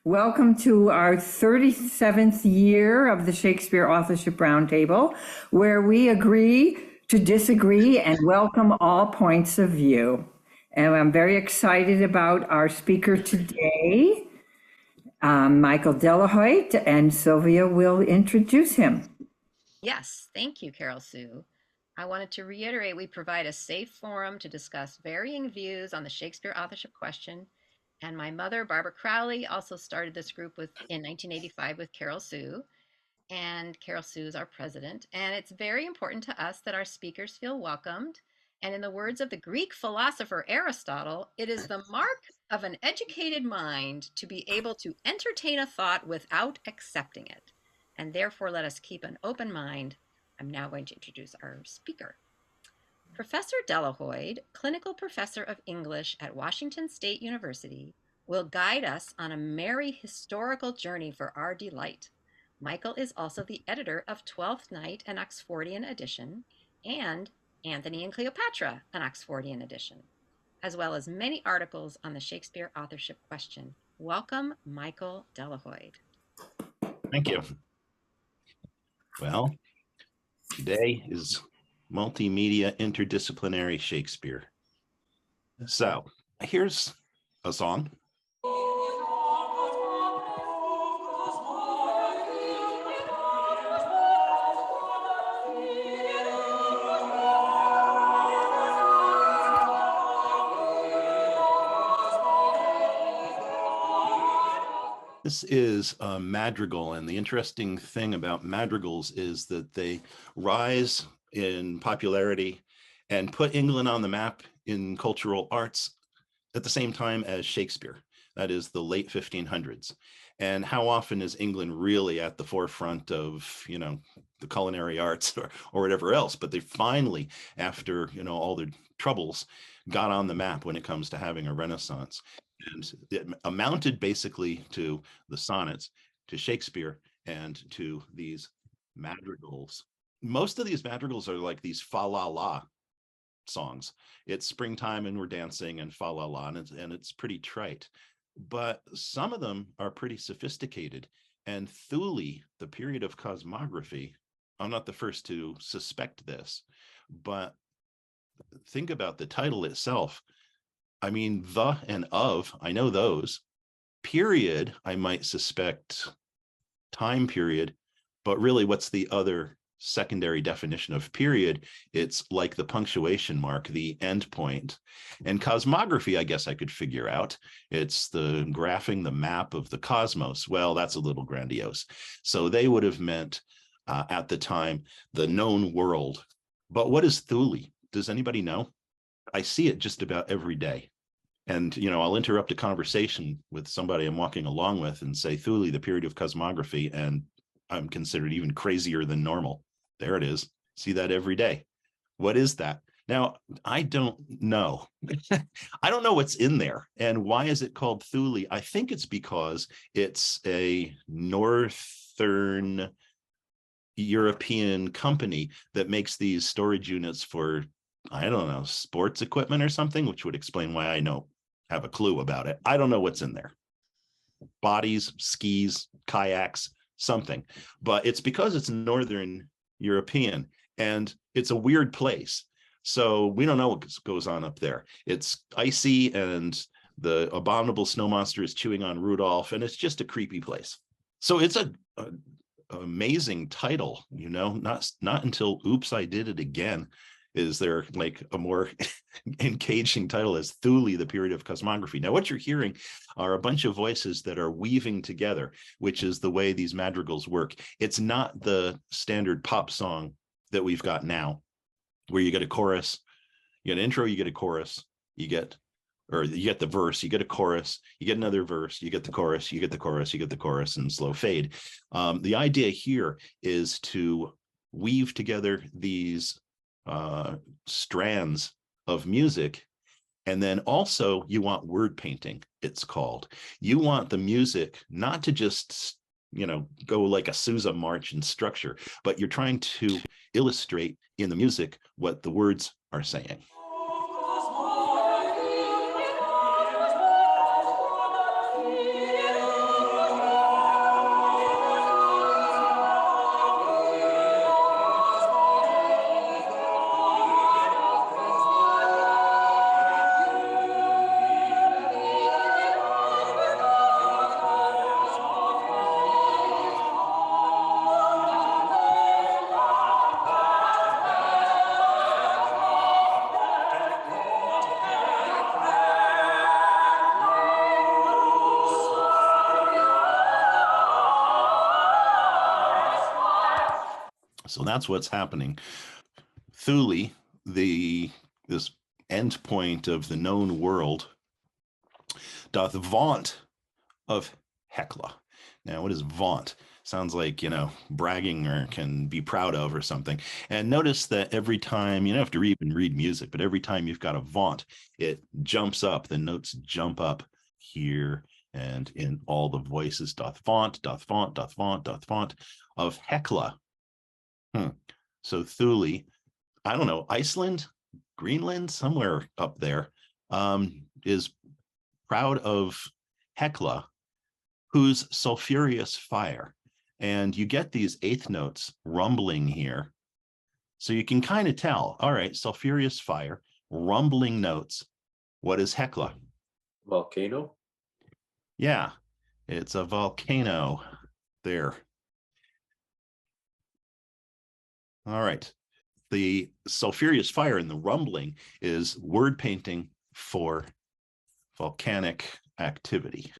Welcome to our 37th year of the Shakespeare Authorship Roundtable, where we agree to disagree and welcome all points of view. And I'm very excited about our speaker today, Michael Delahoyde, and Sylvia will introduce him. Yes, thank you, Carol Sue. I wanted to reiterate we provide a safe forum to discuss varying views on the Shakespeare authorship question. And my mother, Barbara Crowley, also started this group in 1985 with Carol Sue. And Carol Sue is our president. And it's very important to us that our speakers feel welcomed. And in the words of the Greek philosopher Aristotle, it is the mark of an educated mind to be able to entertain a thought without accepting it. And therefore, let us keep an open mind. I'm now going to introduce our speaker. Professor Delahoyde, clinical professor of English at Washington State University, will guide us on a merry historical journey for our delight. Michael is also the editor of Twelfth Night, an Oxfordian edition, and Anthony and Cleopatra, an Oxfordian edition, as well as many articles on the Shakespeare authorship question. Welcome, Michael Delahoyde. Thank you. Well, today is Multimedia Interdisciplinary Shakespeare. So here's a song. This is a madrigal, and the interesting thing about madrigals is that they rise in popularity and put England on the map in cultural arts at the same time as Shakespeare. That is the late 1500s. And how often is England really at the forefront of, the culinary arts or whatever else? But they finally, after, all their troubles, got on the map when it comes to having a Renaissance. And it amounted basically to the sonnets, to Shakespeare, and to these madrigals. Most of these madrigals are like these fa-la-la songs. It's springtime and we're dancing and fa-la-la, and it's pretty trite. But some of them are pretty sophisticated. And Thule, the period of cosmography, I'm not the first to suspect this, but think about the title itself. I mean, the and of, I know those. Period, I might suspect time period, but really what's the other secondary definition of period? It's like the punctuation mark, the end point. And cosmography, I guess I could figure out. It's the graphing the map of the cosmos. Well, that's a little grandiose. So they would have meant at the time, the known world. But what is Thule? Does anybody know? I see it just about every day. And, I'll interrupt a conversation with somebody I'm walking along with and say, Thule, the period of cosmography, and I'm considered even crazier than normal. There it is. See that every day. What is that? Now, I don't know. I don't know what's in there. And why is it called Thule? I think it's because it's a Northern European company that makes these storage units for, I don't know, sports equipment or something, which would explain why I have a clue about it. I don't know what's in there. Bodies, skis, kayaks, something. But it's because it's Northern European and it's a weird place. So we don't know what goes on up there. It's icy and the abominable snow monster is chewing on Rudolph, and it's just a creepy place. So it's a amazing title, not until Oops, I Did It Again is there like a more engaging title as Thule, the period of cosmography. Now, what you're hearing are a bunch of voices that are weaving together, which is the way these madrigals work. It's not the standard pop song that we've got now, where you get a chorus, you get an intro, you get a chorus, you get the verse, you get a chorus, you get another verse, you get the chorus, you get the chorus, you get the chorus, and slow fade. The idea here is to weave together these strands of music. And then also you want word painting, it's called. You want the music not to just, go like a Sousa march in structure, but you're trying to illustrate in the music what the words are saying. So that's what's happening. Thule, this end point of the known world, doth vaunt of Hecla. Now, what is vaunt? Sounds like, bragging or can be proud of or something. And notice that every time, you don't have to even read music, but every time you've got a vaunt, it jumps up, the notes jump up here and in all the voices. Doth vaunt, doth vaunt, doth vaunt, doth vaunt of Hecla. So Thule, I don't know, Iceland, Greenland, somewhere up there, is proud of Hecla, whose sulfurious fire. And you get these eighth notes rumbling here. So you can kind of tell, all right, sulfurious fire, rumbling notes. What is Hecla? Volcano? Yeah, it's a volcano there. All right. The sulfurious fire and the rumbling is word painting for volcanic activity.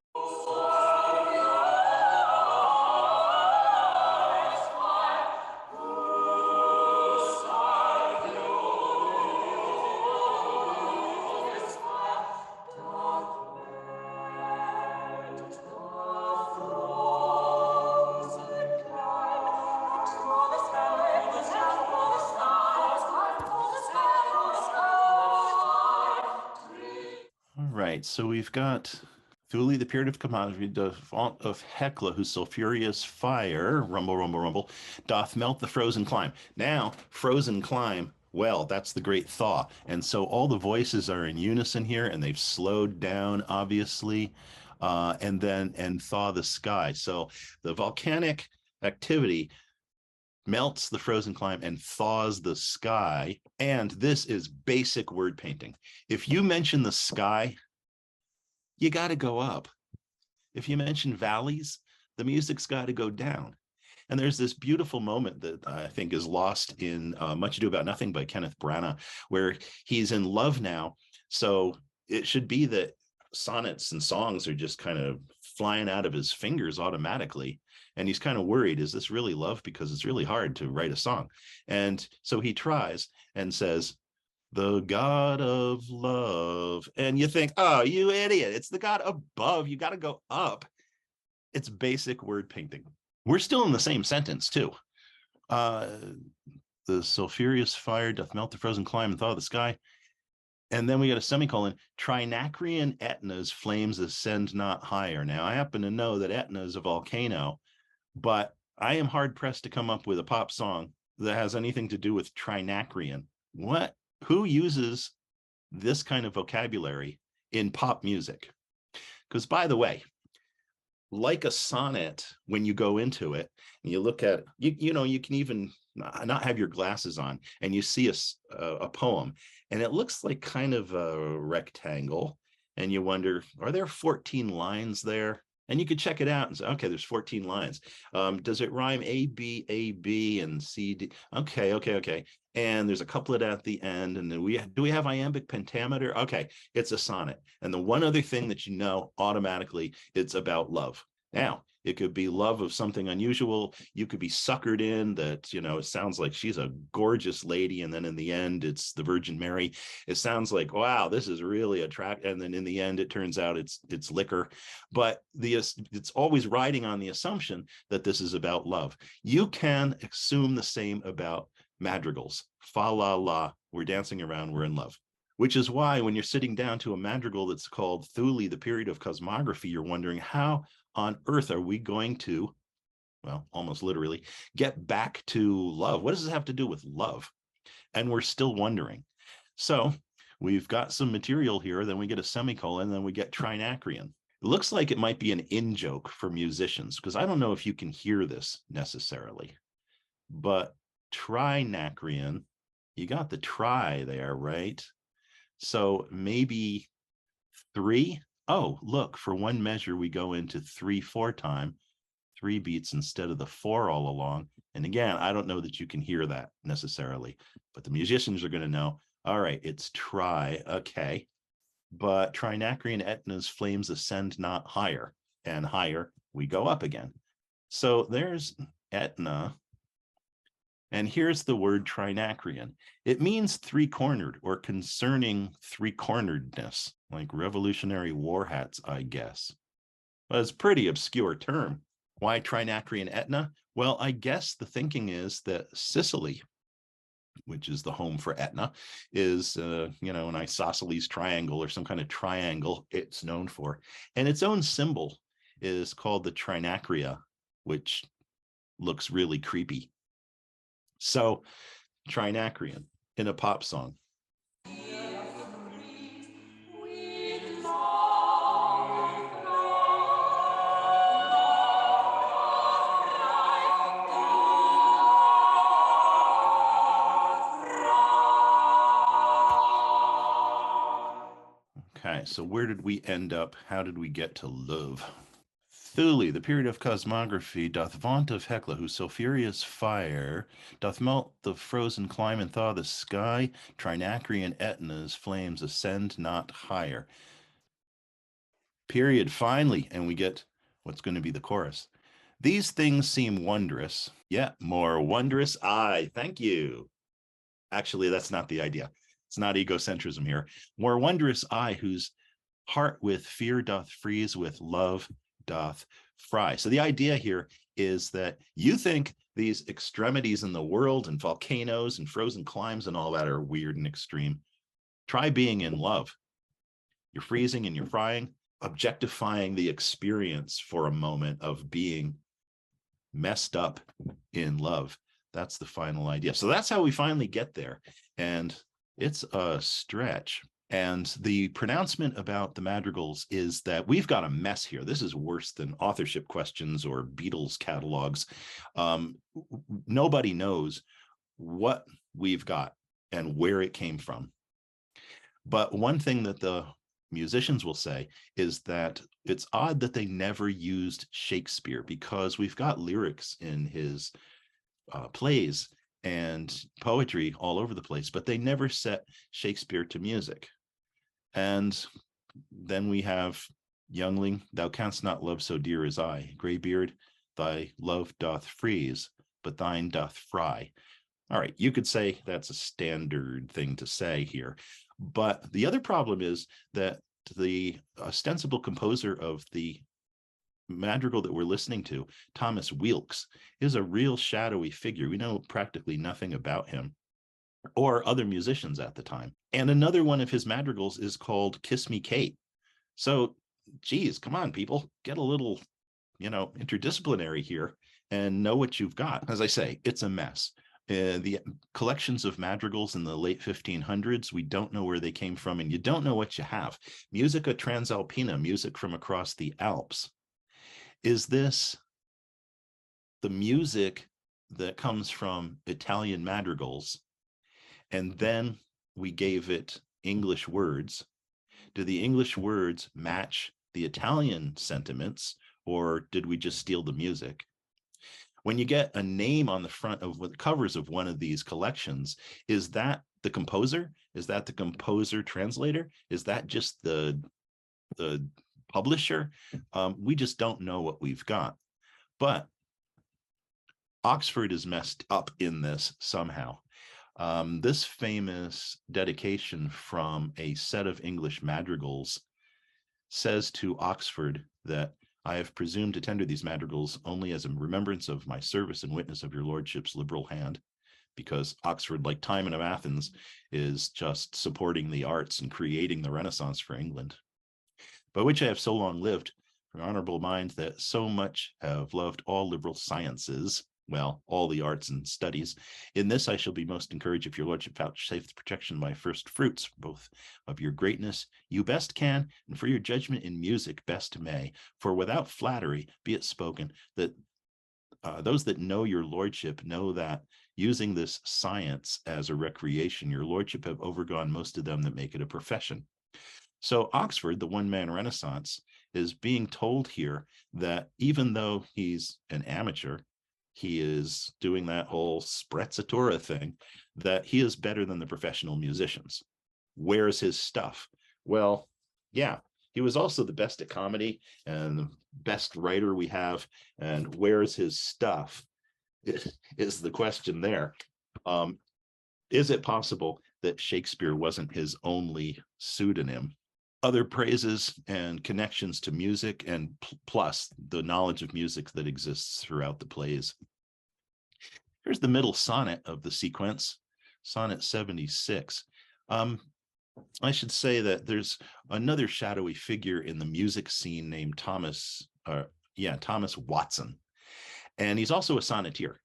All right, so we've got Thule, the period of commodity, the font of Hecla, whose sulfurious fire, rumble, rumble, rumble, doth melt the frozen clime. Now, frozen clime, well, that's the great thaw. And so all the voices are in unison here, and they've slowed down, obviously, and thaw the sky. So the volcanic activity melts the frozen clime and thaws the sky. And this is basic word painting. If you mention the sky, you got to go up. If you mention valleys, the music's got to go down. And there's this beautiful moment that I think is lost in Much Ado About Nothing by Kenneth Branagh, where he's in love now. So it should be that sonnets and songs are just kind of flying out of his fingers automatically. And he's kind of worried, is this really love? Because it's really hard to write a song. And so he tries and says, the God of love. And you think, oh, you idiot. It's the God above. You got to go up. It's basic word painting. We're still in the same sentence, too. The sulfurious fire doth melt the frozen clime and thaw the sky. And then we got a semicolon. Trinacrian Etna's flames ascend not higher. Now, I happen to know that Etna is a volcano, but I am hard pressed to come up with a pop song that has anything to do with Trinacrian. What? Who uses this kind of vocabulary in pop music? Because, by the way, like a sonnet, when you go into it and you look at, you can even not have your glasses on and you see a poem and it looks like kind of a rectangle and you wonder, are there 14 lines there? And you could check it out and say, okay, there's 14 lines. Does it rhyme A, B, and C, D? Okay. And there's a couplet at the end. And then do we have iambic pentameter? Okay, it's a sonnet. And the one other thing that you know automatically, it's about love. Now, it could be love of something unusual. You could be suckered in that, it sounds like she's a gorgeous lady. And then in the end, it's the Virgin Mary. It sounds like, wow, this is really attractive. And then in the end, it turns out it's liquor. But it's always riding on the assumption that this is about love. You can assume the same about madrigals. Fa la la, we're dancing around, we're in love. Which is why when you're sitting down to a madrigal that's called Thule, the period of cosmography, you're wondering how on earth are we going to, well, almost literally, get back to love? What does this have to do with love? And we're still wondering. So we've got some material here, then we get a semicolon, then we get trinacrian. It looks like it might be an in-joke for musicians, because I don't know if you can hear this necessarily, but trinacrian, you got the tri there, right? So maybe 3. Oh, look, for one measure, we go into 3/4 time, 3 beats instead of the 4 all along. And again, I don't know that you can hear that necessarily, but the musicians are going to know, all right, it's tri, okay. But trinacrian Etna's flames ascend not higher, and higher we go up again. So there's Etna. And here's the word trinacrian. It means three-cornered or concerning three-corneredness, like Revolutionary War hats, I guess. But it's a pretty obscure term. Why trinacrian Etna? Well, I guess the thinking is that Sicily, which is the home for Etna, is, an isosceles triangle or some kind of triangle it's known for. And its own symbol is called the trinacria, which looks really creepy. So, trinacrian in a pop song. Okay, so where did we end up? How did we get to love? Thule, the period of cosmography, doth vaunt of Hecla, whose sulphureous fire doth melt the frozen clime and thaw the sky. Trinacrian Etna's flames ascend not higher. Period. Finally, and we get what's going to be the chorus. These things seem wondrous, yet more wondrous I. Thank you. Actually, that's not the idea. It's not egocentrism here. More wondrous I, whose heart with fear doth freeze, with love doth fry. So the idea here is that you think these extremities in the world and volcanoes and frozen climes and all that are weird and extreme. Try being in love. You're freezing and you're frying, objectifying the experience for a moment of being messed up in love. That's the final idea. So that's how we finally get there. And it's a stretch. And the pronouncement about the madrigals is that we've got a mess here. This is worse than authorship questions or Beatles catalogs. Nobody knows what we've got and where it came from. But one thing that the musicians will say is that it's odd that they never used Shakespeare, because we've got lyrics in his plays and poetry all over the place, but they never set Shakespeare to music. And then we have youngling, thou canst not love so dear as I. Graybeard, thy love doth freeze, but thine doth fry. All right, you could say that's a standard thing to say here. But the other problem is that the ostensible composer of the madrigal that we're listening to, Thomas Wilkes, is a real shadowy figure. We know practically nothing about him or other musicians at the time. And another one of his madrigals is called Kiss Me Kate. So, geez, come on, people, get a little, interdisciplinary here and know what you've got. As I say, it's a mess. The collections of madrigals in the late 1500s, we don't know where they came from, and you don't know what you have. Musica Transalpina, music from across the Alps. Is this the music that comes from Italian madrigals, and then we gave it English words? Do the English words match the Italian sentiments, or did we just steal the music? When you get a name on the front of the covers of one of these collections, is that the composer? Is that the composer translator? Is that just the publisher? We just don't know what we've got. But Oxford is messed up in this somehow. This famous dedication from a set of English madrigals says to Oxford that I have presumed to tender these madrigals only as a remembrance of my service and witness of your lordship's liberal hand, because Oxford, like Timon of Athens, is just supporting the arts and creating the Renaissance for England, by which I have so long lived, for honorable mind that so much have loved all liberal sciences, well, all the arts and studies. In this I shall be most encouraged if your lordship vouchsafe the protection of my first fruits, both of your greatness you best can, and for your judgment in music best may. For without flattery be it spoken, that those that know your lordship know that using this science as a recreation, your lordship have overgone most of them that make it a profession. So Oxford, the one-man Renaissance, is being told here that even though he's an amateur, he is doing that whole sprezzatura thing, that he is better than the professional musicians. Where's his stuff? Well, yeah, he was also the best at comedy and the best writer we have. And where's his stuff? is the question there. Is it possible that Shakespeare wasn't his only pseudonym? Other praises and connections to music, and plus the knowledge of music that exists throughout the plays. Here's the middle sonnet of the sequence, sonnet 76. I should say that there's another shadowy figure in the music scene named Thomas Watson. And he's also a sonneteer.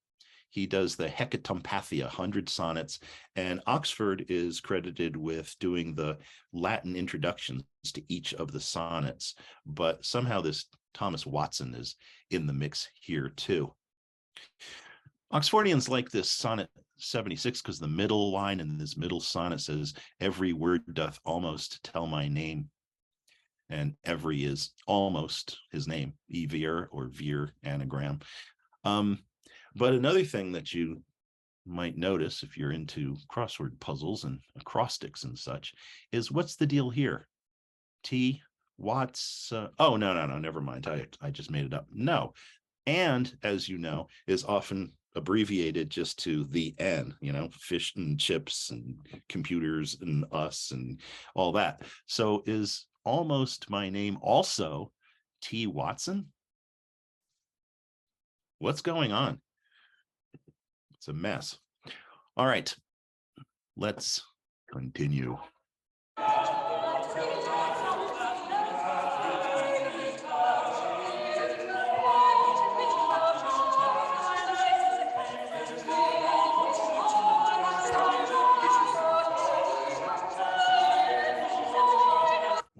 He does the Hecatompathia, 100 sonnets, and Oxford is credited with doing the Latin introductions to each of the sonnets. But somehow this Thomas Watson is in the mix here too. Oxfordians like this sonnet 76 because the middle line in this middle sonnet says, every word doth almost tell my name. And every is almost his name, evir or vir anagram. But another thing that you might notice if you're into crossword puzzles and acrostics and such is, what's the deal here? T, Watts, oh, no, never mind. I just made it up. No. And, as you know, is often abbreviated just to the N, fish and chips and computers and us and all that. So is almost my name also T. Watson? What's going on? It's a mess. All right, let's continue.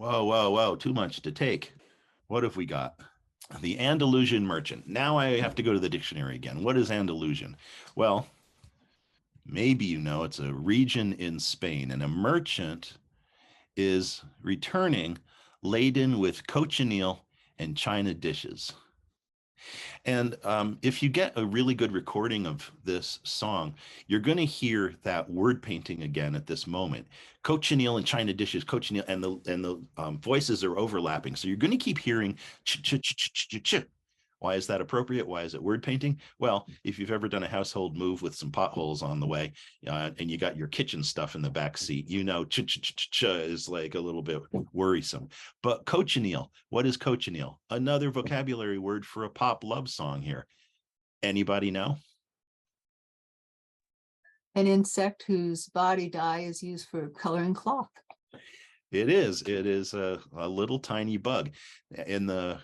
Whoa, too much to take. What have we got? The Andalusian merchant. Now I have to go to the dictionary again. What is Andalusian? Well, maybe you know it's a region in Spain, and a merchant is returning laden with cochineal and china dishes. And if you get a really good recording of this song, you're going to hear that word painting again at this moment. Cochineal and china dishes, cochineal, and the voices are overlapping. So you're going to keep hearing ch ch ch ch ch ch. Why is that appropriate? Why is it word painting? Well, if you've ever done a household move with some potholes on the way, and you got your kitchen stuff in the back seat, ch ch ch ch ch is like a little bit worrisome. But cochineal, what is cochineal? Another vocabulary word for a pop love song here. Anybody know? An insect whose body dye is used for coloring cloth. It is. It is a little tiny bug. In the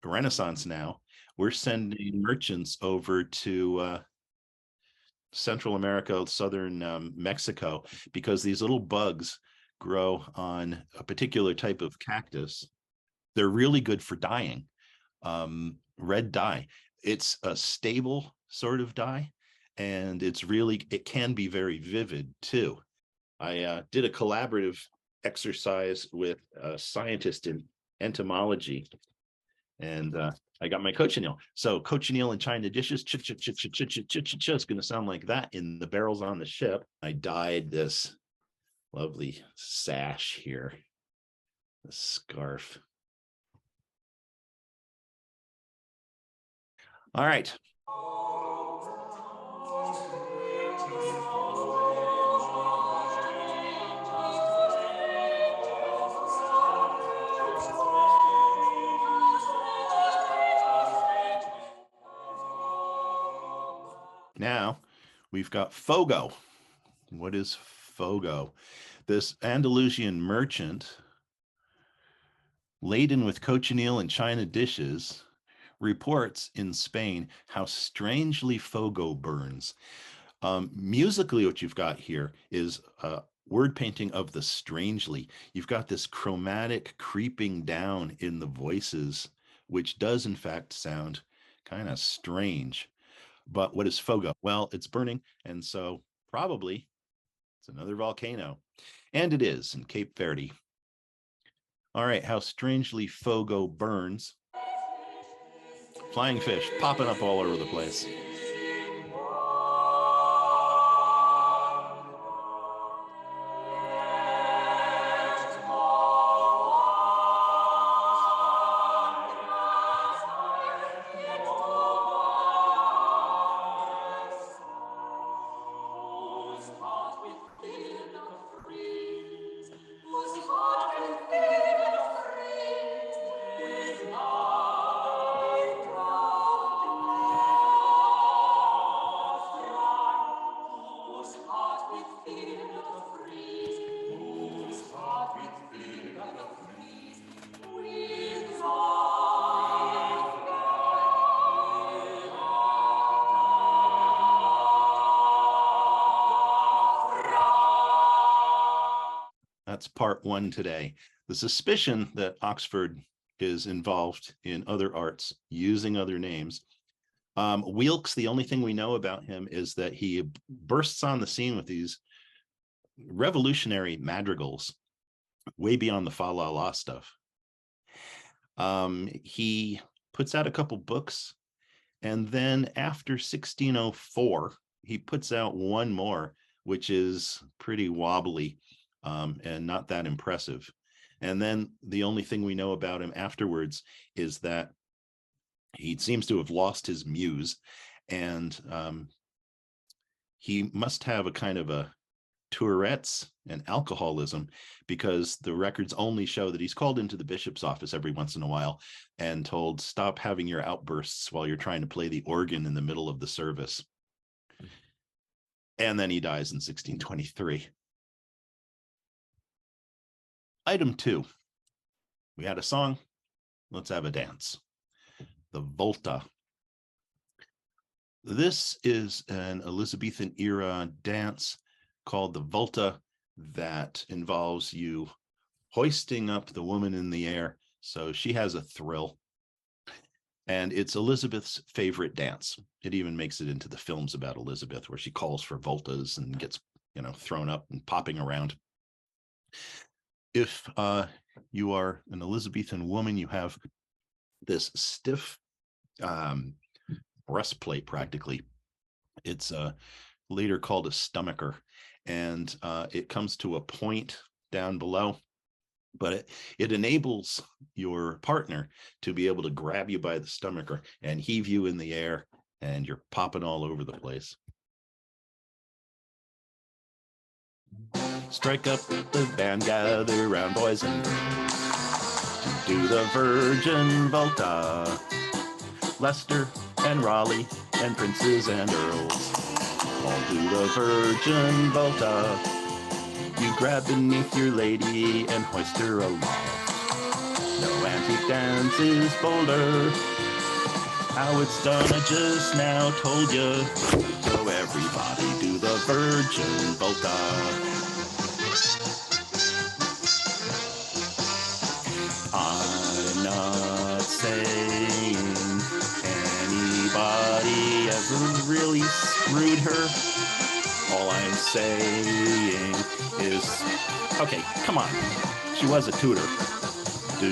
Renaissance now, we're sending merchants over to Central America, southern Mexico, because these little bugs grow on a particular type of cactus. They're really good for dyeing, red dye. It's a stable sort of dye, and it can be very vivid too. I did a collaborative exercise with a scientist in entomology, and I got my cochineal. So cochineal and china dishes, it's going to sound like that in the barrels on the ship. I dyed this lovely sash here, the scarf. All right. Now we've got Fogo. What is Fogo? This Andalusian merchant, laden with cochineal and china dishes, reports in Spain how strangely Fogo burns. Musically, what you've got here is word painting of the strangely. You've got this chromatic creeping down in the voices, which does in fact sound kind of strange. But what is Fogo? Well, it's burning, and so probably it's another volcano. And it is in Cape Verde. All right, how strangely Fogo burns. Flying fish popping up all over the place. That's part one today. The suspicion that Oxford is involved in other arts using other names. Wilkes, the only thing we know about him is that he bursts on the scene with these revolutionary madrigals way beyond the fa la la stuff. He puts out a couple books, and then after 1604, he puts out one more, which is pretty wobbly and not that impressive. And then the only thing we know about him afterwards is that he seems to have lost his muse, and he must have a kind of a Tourette's and alcoholism, because the records only show that he's called into the bishop's office every once in a while and told, stop having your outbursts while you're trying to play the organ in the middle of the service. And then he dies in 1623. Item 2. We had a song. Let's have a dance. The Volta. This is an Elizabethan era dance called the Volta that involves you hoisting up the woman in the air. So she has a thrill. And it's Elizabeth's favorite dance. It even makes it into the films about Elizabeth, where she calls for voltas and gets, thrown up and popping around. If you are an Elizabethan woman, you have this stiff breastplate practically. It's later called a stomacher, and it comes to a point down below, but it enables your partner to be able to grab you by the stomacher and heave you in the air, and you're popping all over the place. Strike up the band, gather round, boys and girls. Do the Virgin Volta. Leicester and Raleigh and princes and earls all do the Virgin Volta. You grab beneath your lady and hoist her aloft. No antique dance is bolder. How it's done I just now told you. So everybody do the Virgin Volta. I'm not saying anybody ever really screwed her. All I'm saying is, okay, come on. She was a tutor. Do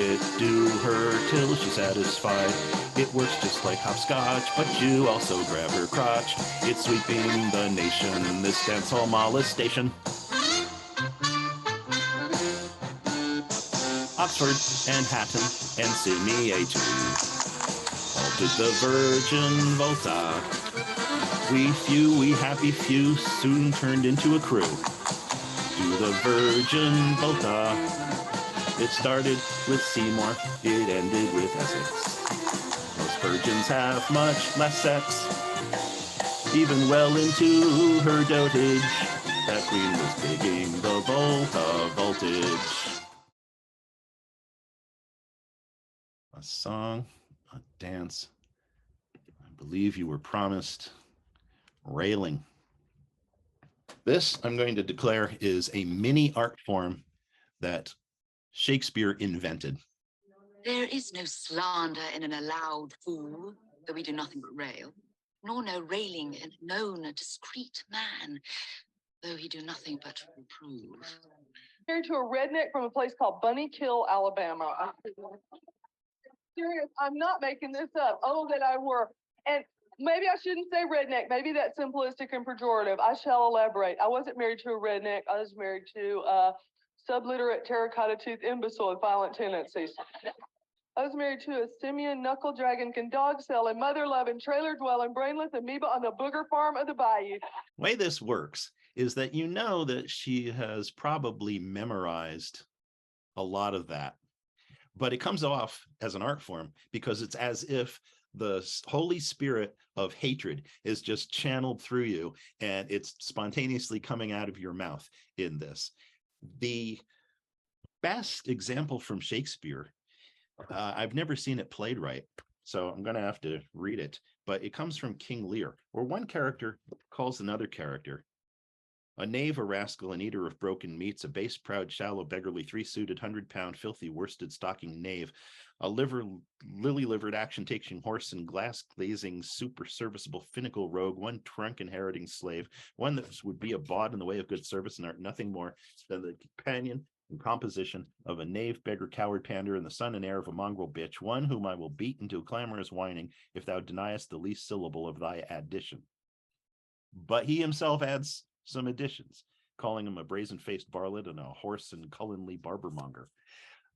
it, do her till she's satisfied. It works just like hopscotch, but you also grab her crotch. It's sweeping the nation, this dance hall molestation. Oxford and Hatton and Sydney too. All did the Virgin Volta. We happy few soon turned into a crew. Do the Virgin Volta. It started with Seymour, it ended with Essex. Most virgins have much less sex. Even well into her dotage, that queen was digging the Volta voltage. A song, a dance. I believe you were promised railing. This, I'm going to declare, is a mini art form that Shakespeare invented. There is no slander in an allowed fool, though we do nothing but rail, nor no railing in known a discreet man, though he do nothing but reprove. Married to a redneck from a place called Bunny Kill, Alabama. I'm serious. I'm not making this up. Oh, that I were. And maybe I shouldn't say redneck. Maybe that's simplistic and pejorative. I shall elaborate. I wasn't married to a redneck. I was married to a subliterate terracotta tooth imbecile with violent tendencies. I was married to a simian, knuckle dragon, can dog selling, mother loving, trailer dwelling, brainless amoeba on the booger farm of the bayou. The way this works is that you know that she has probably memorized a lot of that, but it comes off as an art form because it's as if the Holy Spirit of hatred is just channeled through you, and it's spontaneously coming out of your mouth in this. The best example from Shakespeare, I've never seen it played right, so I'm going to have to read it, but it comes from King Lear, where one character calls another character a knave, a rascal, an eater of broken meats, a base, proud, shallow, beggarly, three-suited, 100-pound, filthy, worsted, stocking knave, a lily-livered, action-taking horse and glass-glazing, super-serviceable, finical rogue, one trunk-inheriting slave, one that would be a bawd in the way of good service and art nothing more than the companion and composition of a knave, beggar, coward, pander, and the son and heir of a mongrel bitch, one whom I will beat into a clamorous whining if thou deniest the least syllable of thy addition. But he himself adds some additions, calling him a brazen-faced varlet and a hoarse and cullenly barbermonger.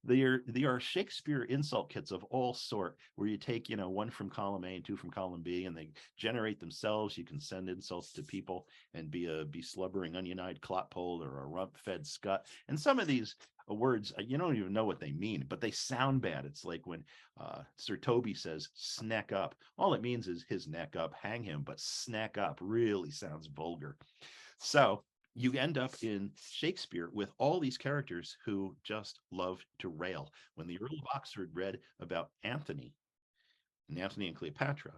There are Shakespeare insult kits of all sort, where you take, one from column A and two from column B, and they generate themselves. You can send insults to people and be slubbering onion-eyed clotpole or a rump-fed scut. And some of these words, you don't even know what they mean, but they sound bad. It's like when Sir Toby says "sneck up." All it means is his neck up, hang him, but "sneck up" really sounds vulgar. So you end up in Shakespeare with all these characters who just love to rail. When the Earl of Oxford read about Antony and Cleopatra,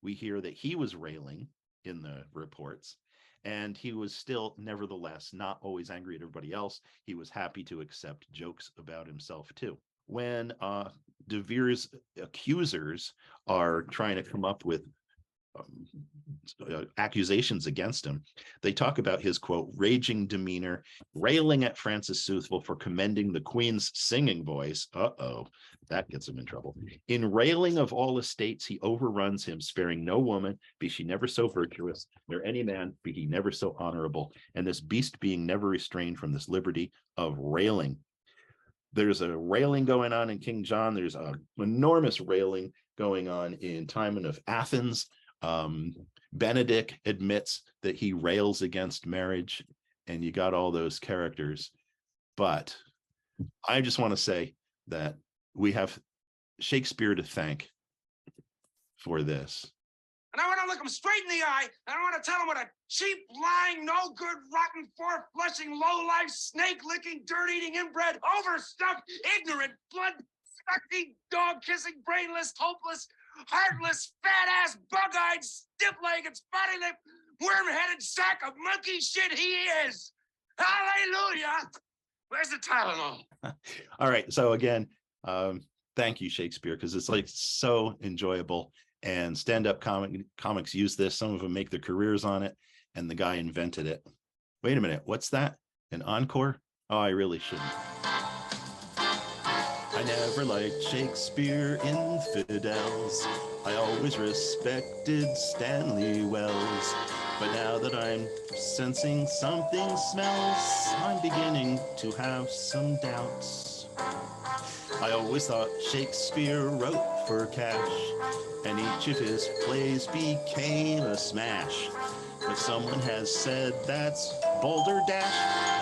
we hear that he was railing in the reports, and he was still, nevertheless, not always angry at everybody else. He was happy to accept jokes about himself too. When De Vere's accusers are trying to come up with accusations against him, they talk about his, quote, raging demeanor, railing at Francis Soothville for commending the Queen's singing voice. That gets him in trouble. In railing of all estates, he overruns him, sparing no woman, be she never so virtuous, nor any man, be he never so honorable, and this beast being never restrained from this liberty of railing. There's a railing going on in King John. There's an enormous railing going on in Timon of Athens. Benedict admits that he rails against marriage, and you got all those characters. But I just want to say that we have Shakespeare to thank for this. And I want to look him straight in the eye, and I want to tell him what a cheap, lying, no good, rotten, four-flushing, low-life, snake-licking, dirt-eating, inbred, overstuffed, ignorant, blood-sucking, dog-kissing, brainless, hopeless, heartless, fat-ass, bug-eyed, stiff-legged, spotty-lipped, worm-headed sack of monkey shit he is. Hallelujah! Where's the Tylenol? All right. So again, thank you, Shakespeare, because it's like so enjoyable. And stand-up comics use this. Some of them make their careers on it, and the guy invented it. Wait a minute. What's that? An encore? Oh, I really shouldn't. I never liked Shakespeare infidels. I always respected Stanley Wells. But now that I'm sensing something smells, I'm beginning to have some doubts. I always thought Shakespeare wrote for cash, and each of his plays became a smash. But someone has said that's balderdash.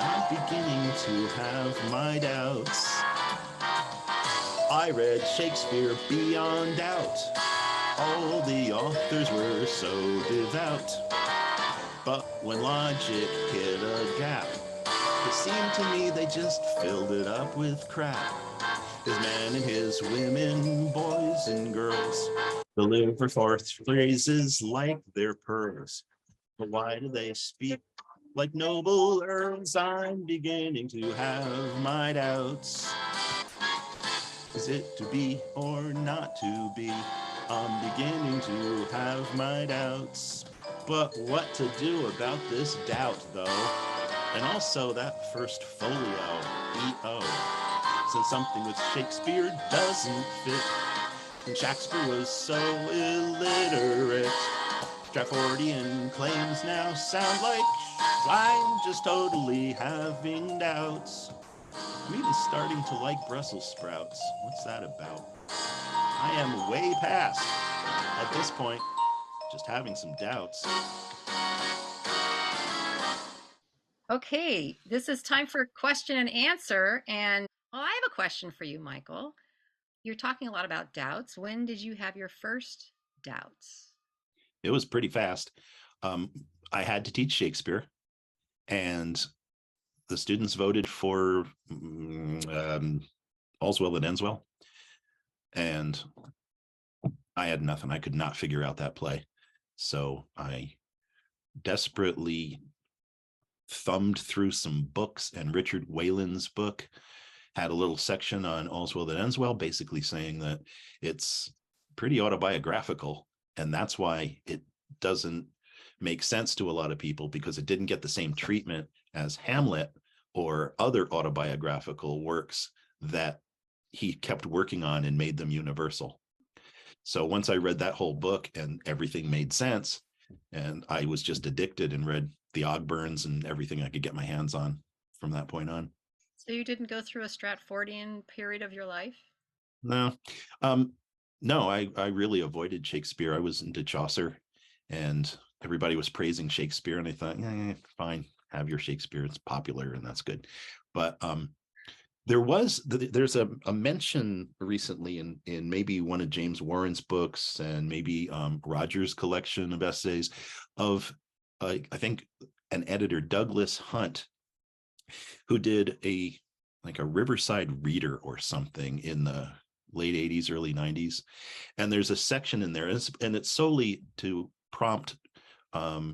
I'm beginning to have my doubts. I read Shakespeare beyond doubt. All the authors were so devout. But when logic hit a gap, it seemed to me they just filled it up with crap. His men and his women, boys and girls, deliver forth phrases like they're pearls. But why do they speak like noble earls? I'm beginning to have my doubts. Is it to be or not to be? I'm beginning to have my doubts. But what to do about this doubt, though? And also that first folio, E.O. Since something with Shakespeare doesn't fit, and Shakespeare was so illiterate, Stratfordian claims now sound like I'm just totally having doubts. I'm even starting to like Brussels sprouts. What's that about? I am way past, at this point, just having some doubts. Okay, this is time for question and answer. And I have a question for you, Michael. You're talking a lot about doubts. When did you have your first doubts? It was pretty fast. Um, I had to teach Shakespeare, and the students voted for All's Well That Ends Well. And I had nothing. I could not figure out that play. So I desperately thumbed through some books, and Richard Whalen's book had a little section on All's Well That Ends Well, basically saying that it's pretty autobiographical. And that's why it doesn't make sense to a lot of people, because it didn't get the same treatment as Hamlet or other autobiographical works that he kept working on and made them universal. So once I read that whole book and everything made sense, and I was just addicted and read the Ogburns and everything I could get my hands on from that point on. So you didn't go through a Stratfordian period of your life? No, no, I really avoided Shakespeare. I was into Chaucer, and everybody was praising Shakespeare, and I thought, fine, have your Shakespeare. It's popular and that's good. But there's a mention recently in maybe one of James Warren's books, and maybe Roger's collection of essays, of I think an editor, Douglas Hunt, who did a Riverside Reader or something in the late 80s, early 90s. And there's a section in there, and it's solely to prompt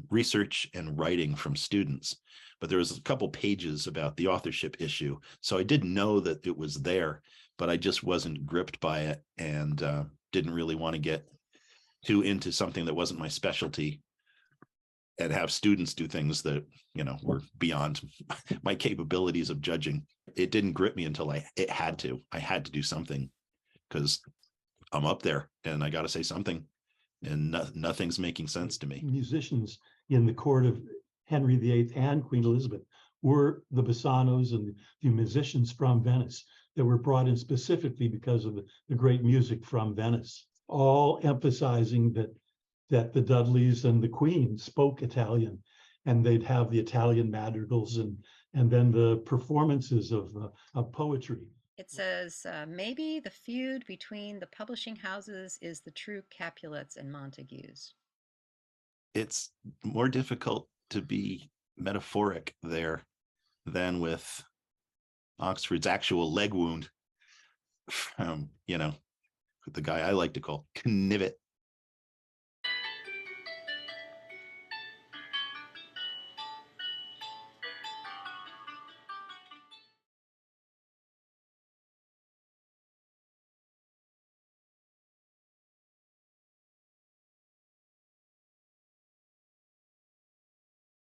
research and writing from students. But there was a couple pages about the authorship issue. So I didn't know that it was there, but I just wasn't gripped by it, and didn't really want to get too into something that wasn't my specialty and have students do things that, were beyond my capabilities of judging. It didn't grip me until I had to do something, because I'm up there and I got to say something, and nothing's making sense to me. Musicians in the court of Henry VIII and Queen Elizabeth were the bassanos and the musicians from Venice that were brought in specifically because of the great music from Venice, all emphasizing that the Dudleys and the Queen spoke Italian, and they'd have the Italian madrigals and then the performances of poetry. It says, maybe the feud between the publishing houses is the true Capulets and Montagues. It's more difficult to be metaphoric there than with Oxford's actual leg wound from, the guy I like to call Knivet.